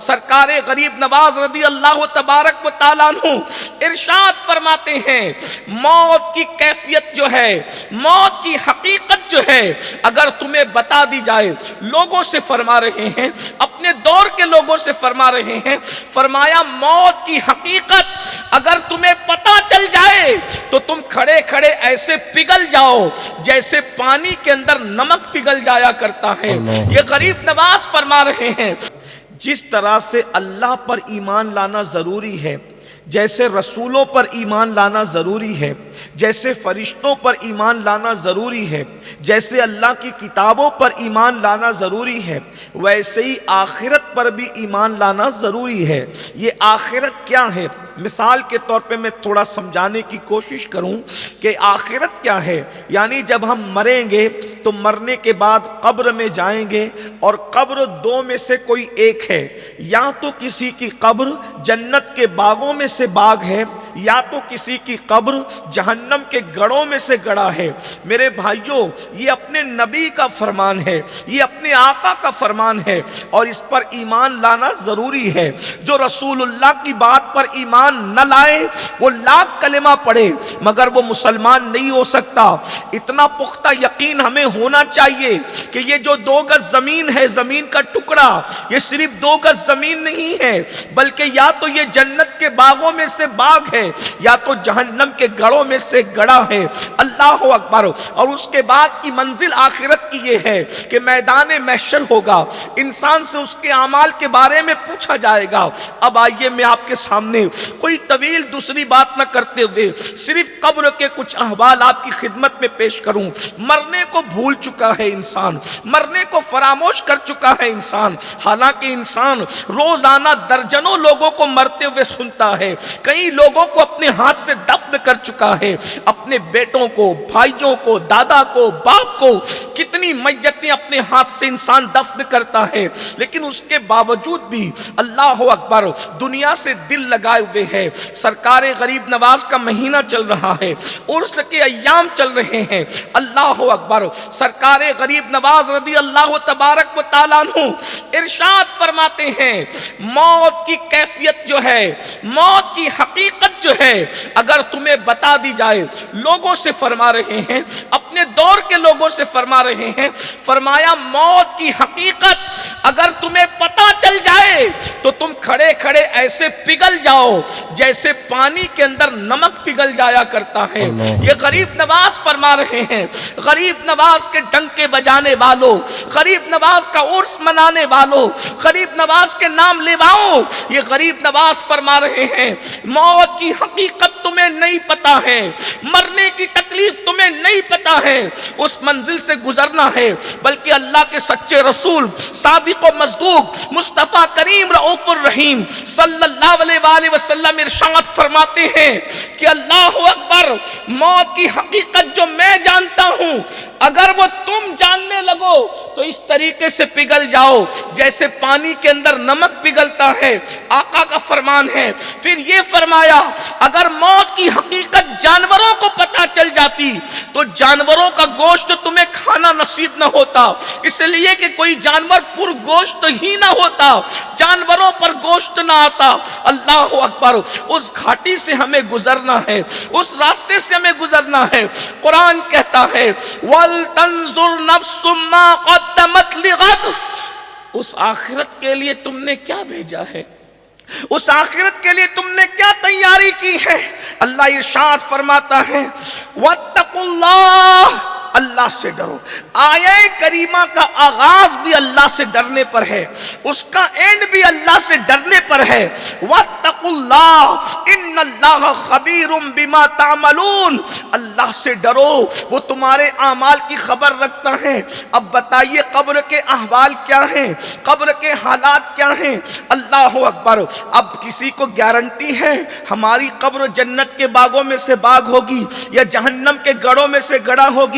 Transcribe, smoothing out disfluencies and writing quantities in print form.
سرکار غریب نواز رضی اللہ تبارک و تعالیٰ عنہ ارشاد فرماتے ہیں موت کی کیفیت جو ہے، موت کی حقیقت جو ہے اگر تمہیں بتا دی جائے، لوگوں سے فرما رہے ہیں، اپنے دور کے لوگوں سے فرما رہے ہیں، فرمایا موت کی حقیقت اگر تمہیں پتا چل جائے تو تم کھڑے کھڑے ایسے پگھل جاؤ جیسے پانی کے اندر نمک پگھل جایا کرتا ہے۔ یہ غریب نواز فرما رہے ہیں جس طرح سے اللہ پر ایمان لانا ضروری ہے، جیسے رسولوں پر ایمان لانا ضروری ہے، جیسے فرشتوں پر ایمان لانا ضروری ہے، جیسے اللہ کی کتابوں پر ایمان لانا ضروری ہے، ویسے ہی آخرت پر بھی ایمان لانا ضروری ہے۔ یہ آخرت کیا ہے؟ مثال کے طور پہ میں تھوڑا سمجھانے کی کوشش کروں کہ آخرت کیا ہے۔ یعنی جب ہم مریں گے تو مرنے کے بعد قبر میں جائیں گے، اور قبر دو میں سے کوئی ایک ہے، یا تو کسی کی قبر جنت کے باغوں میں سے باغ ہے، یا تو کسی کی قبر جہنم کے گڑھوں میں سے گڑھا ہے۔ میرے بھائیوں، یہ اپنے نبی کا فرمان ہے، یہ اپنے آقا کا فرمان ہے، اور اس پر ایمان لانا ضروری ہے۔ جو رسول اللہ کی بات پر ایمان نہ لائے وہ لاکھ کلمہ پڑھے مگر وہ مسلمان نہیں ہو سکتا۔ اتنا پختہ یقین ہمیں ہونا چاہیے کہ یہ جو 2 گز زمین ہے، زمین کا ٹکڑا، یہ صرف 2 گز زمین نہیں ہے، بلکہ یا تو یہ جنت کے باغوں میں سے باغ ہے، یا تو جہنم کے گڑھوں میں سے گڑھا ہے۔ اللہ اکبر۔ اور اس کے بعد کی منزل آخرت کی یہ ہے کہ میدان محشر ہوگا، انسان سے اس کے اعمال کے بارے میں پوچھا جائے گا۔ اب آئیے میں آپ کے سامنے کوئی طویل دوسری بات نہ کرتے ہوئے صرف قبر کے کچھ احوال آپ کی خدمت میں پیش کروں۔ مرنے کو بھول چکا ہے انسان، مرنے کو فراموش کر چکا ہے انسان، حالانکہ انسان روزانہ درجنوں لوگوں کو مرتے ہوئے سنتا ہے، کئی لوگوں کو اپنے ہاتھ سے دفن کر چکا ہے، اپنے بیٹوں کو، بھائیوں کو، دادا کو، باپ کو، کتنی میتیں اپنے ہاتھ سے انسان دفن کرتا ہے، لیکن اس کے باوجود بھی اللہ اکبر دنیا سے دل لگائے ہوئے ہے۔ سرکار غریب نواز کا مہینہ چل رہا ہے، عرس کے ایام چل رہے ہیں، اللہ اکبر۔ سرکار غریب نواز رضی اللہ تبارک و تعالیٰ عنہ ارشاد فرماتے ہیں موت کی کیفیت جو ہے، موت کی حقیقت جو ہے اگر تمہیں بتا دی جائے، لوگوں سے فرما رہے ہیں، اپنے دور کے لوگوں سے فرما رہے ہیں، فرمایا موت کی حقیقت اگر تمہیں پتا چل جائے تو تم کھڑے کھڑے ایسے پگھل جاؤ جیسے پانی کے اندر نمک پگھل جایا کرتا ہے۔ یہ غریب نواز فرما رہے ہیں، غریب نواز کے ڈنکے بجانے والوں، غریب نواز کا عرس منانے والوں، غریب نواز کے نام لیواؤں، یہ غریب نواز فرما رہے ہیں موت کی حقیقت تمہیں نہیں پتا ہے، مرنے کی تکلیف تمہیں نہیں پتا ہے، اس منزل سے گزرنا ہے، بلکہ اللہ کے سچے رسول صادق و مصدوق مصطفیٰ کریم رؤوف الرحیم صلی اللہ علیہ وآلہ وسلم ارشاد فرماتے ہیں کہ اللہ اکبر، موت کی حقیقت جو میں جانتا ہوں اگر وہ تم جاننے لگو تو اس طریقے سے پگھل جاؤ جیسے پانی کے اندر نمک پگھلتا ہے۔ آقا کا فرمان ہے۔ پھر یہ فرمایا اگر موت کی حقیقت جانوروں کو پتہ چل جاتی تو جانوروں کا گوشت تمہیں کھانا نصیب نہ ہوتا، اس لیے کہ کوئی جانور پر گوشت ہی نہ ہوتا، جانوروں پر گوشت نہ آتا۔ اللہ اکبر۔ اس گھاٹی سے ہمیں گزرنا ہے، اس راستے سے ہمیں گزرنا ہے۔ قرآن کہتا ہے وَلْتَنْظُرْ نَفْسٌ مَّا قَدَّمَتْ لِغَدٍ، اس آخرت کے لیے تم نے کیا بھیجا ہے، اس آخرت کے لیے تم نے کیا تیاری کی ہے۔ اللہ ارشاد فرماتا ہے وَاتَّقُوا اللَّهَ، اللہ سے ڈرو۔ آیہ کریمہ کا آغاز بھی اللہ سے ڈرنے پر ہے، اس کا اینڈ بھی اللہ سے ڈرنے پر ہے۔ وَاتَّقُوا اللَّهَ إِنَّ اللَّهَ خَبِيرٌ بِمَا تَعْمَلُونَ، اللہ سے ڈرو، وہ تمہارے اعمال کی خبر رکھتا ہے۔ اب بتائیے قبر کے احوال کیا ہیں، قبر کے حالات کیا ہیں۔ اللہ اکبر۔ اب کسی کو گارنٹی ہے ہماری قبر جنت کے باغوں میں سے باغ ہوگی یا جہنم کے گڑھوں میں سے گڑھا ہوگی؟